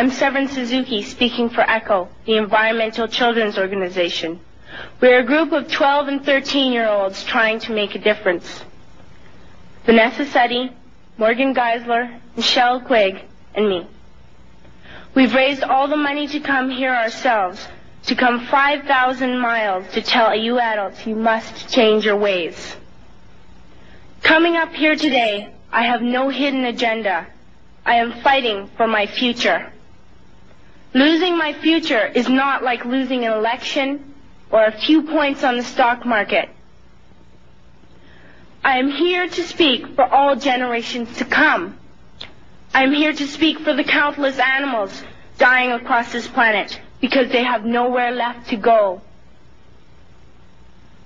I'm Severn Suzuki, speaking for ECHO, the Environmental Children's Organization. We're a group of 12 and 13-year-olds trying to make a difference. Vanessa Seti, Morgan Geisler, Michelle Quigg, and me. We've raised all the money to come here ourselves, to come 5,000 miles to tell you adults you must change your ways. Coming up here today, I have no hidden agenda. I am fighting for my future. Losing my future is not like losing an election or a few points on the stock market. I am here to speak for all generations to come. I am here to speak for the countless animals dying across this planet because they have nowhere left to go.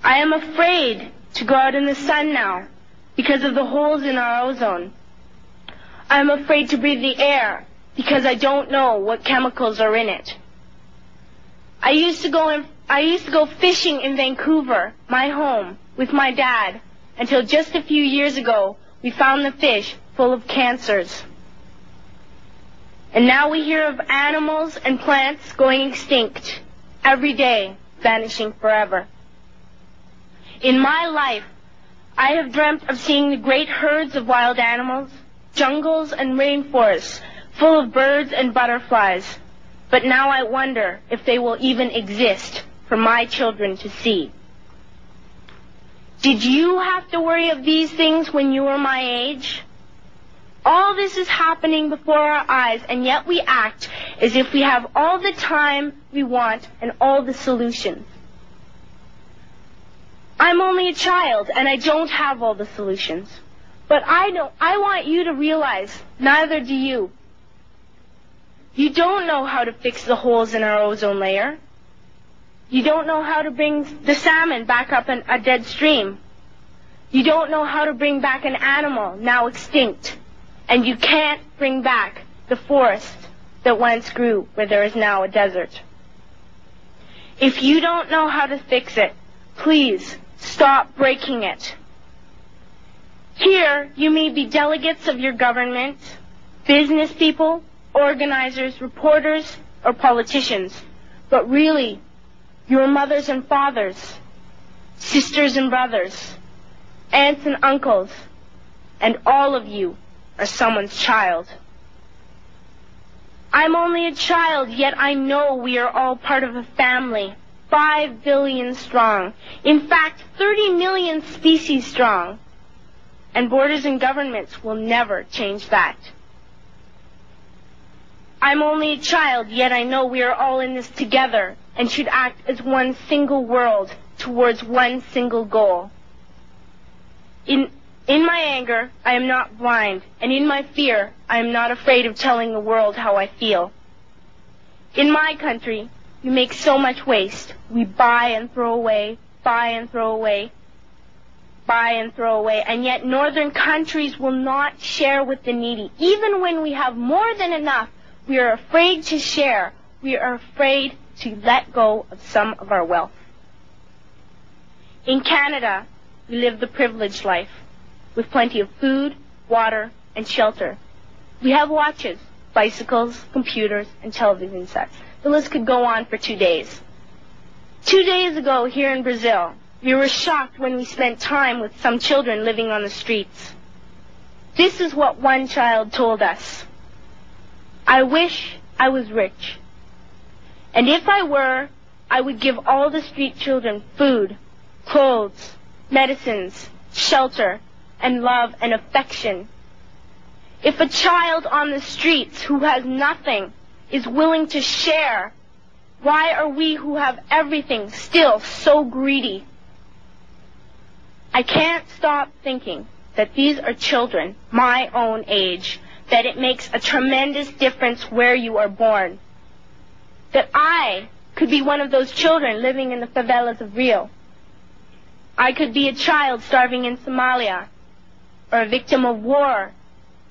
I am afraid to go out in the sun now because of the holes in our ozone. I am afraid to breathe the air because I don't know what chemicals are in it. I used to go fishing in Vancouver, my home, with my dad, until just a few years ago we found the fish full of cancers. And now we hear of animals and plants going extinct, every day vanishing forever. In my life, I have dreamt of seeing the great herds of wild animals, jungles and rainforests full of birds and butterflies. But now I wonder if they will even exist for my children to see. Did you have to worry of these things when you were my age? All this is happening before our eyes, and yet we act as if we have all the time we want and all the solutions. I'm only a child, and I don't have all the solutions. But I want you to realize, neither do you. You don't know how to fix the holes in our ozone layer. You don't know how to bring the salmon back up in a dead stream. You don't know how to bring back an animal now extinct. And you can't bring back the forest that once grew where there is now a desert. If you don't know how to fix it, please stop breaking it. Here, you may be delegates of your government, business people, organizers, reporters, or politicians, but really, your mothers and fathers, sisters and brothers, aunts and uncles, and all of you are someone's child. I'm only a child, yet I know we are all part of a family, 5 billion strong. In fact, 30 million species strong. And borders and governments will never change that. I'm only a child, yet I know we are all in this together and should act as one single world towards one single goal. In my anger, I am not blind, and in my fear, I am not afraid of telling the world how I feel. In my country, we make so much waste. We buy and throw away, buy and throw away, buy and throw away, and yet northern countries will not share with the needy. Even when we have more than enough, we are afraid to share. We are afraid to let go of some of our wealth. In Canada, we live the privileged life, with plenty of food, water, and shelter. We have watches, bicycles, computers, and television sets. The list could go on for 2 days. 2 days ago, here in Brazil, we were shocked when we spent time with some children living on the streets. This is what one child told us. I wish I was rich. And if I were, I would give all the street children food, clothes, medicines, shelter, and love and affection. If a child on the streets who has nothing is willing to share, why are we who have everything still so greedy? I can't stop thinking that these are children my own age, that it makes a tremendous difference where you are born. That I could be one of those children living in the favelas of Rio. I could be a child starving in Somalia, or a victim of war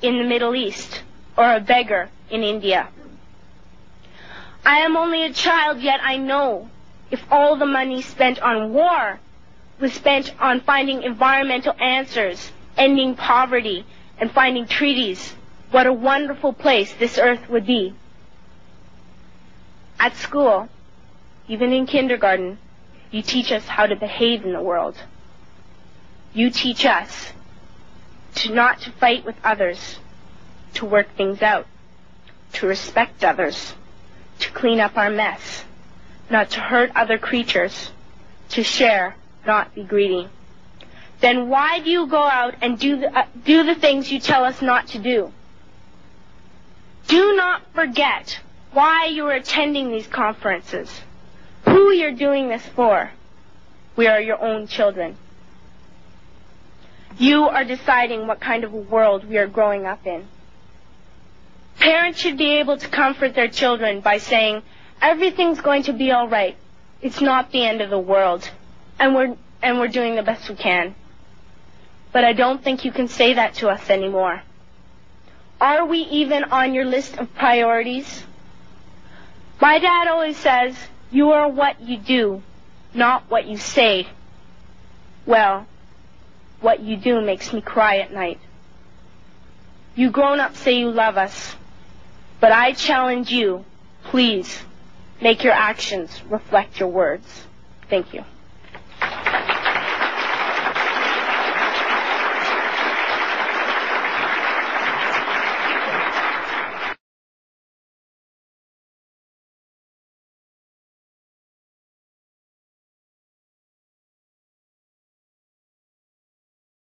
in the Middle East, or a beggar in India. I am only a child, yet I know if all the money spent on war was spent on finding environmental answers, ending poverty, and finding treaties, what a wonderful place this earth would be. At school, even in kindergarten, you teach us how to behave in the world. You teach us not to fight with others, to work things out, to respect others, to clean up our mess, not to hurt other creatures, to share, not be greedy. Then why do you go out and do the things you tell us not to do? Do not forget why you are attending these conferences, who you're doing this for. We are your own children. You are deciding what kind of a world we are growing up in. Parents should be able to comfort their children by saying, everything's going to be all right. It's not the end of the world, and we're doing the best we can. But I don't think you can say that to us anymore. Are we even on your list of priorities? My dad always says, you are what you do, not what you say. Well, what you do makes me cry at night. You grown-ups say you love us, but I challenge you, please, make your actions reflect your words. Thank you.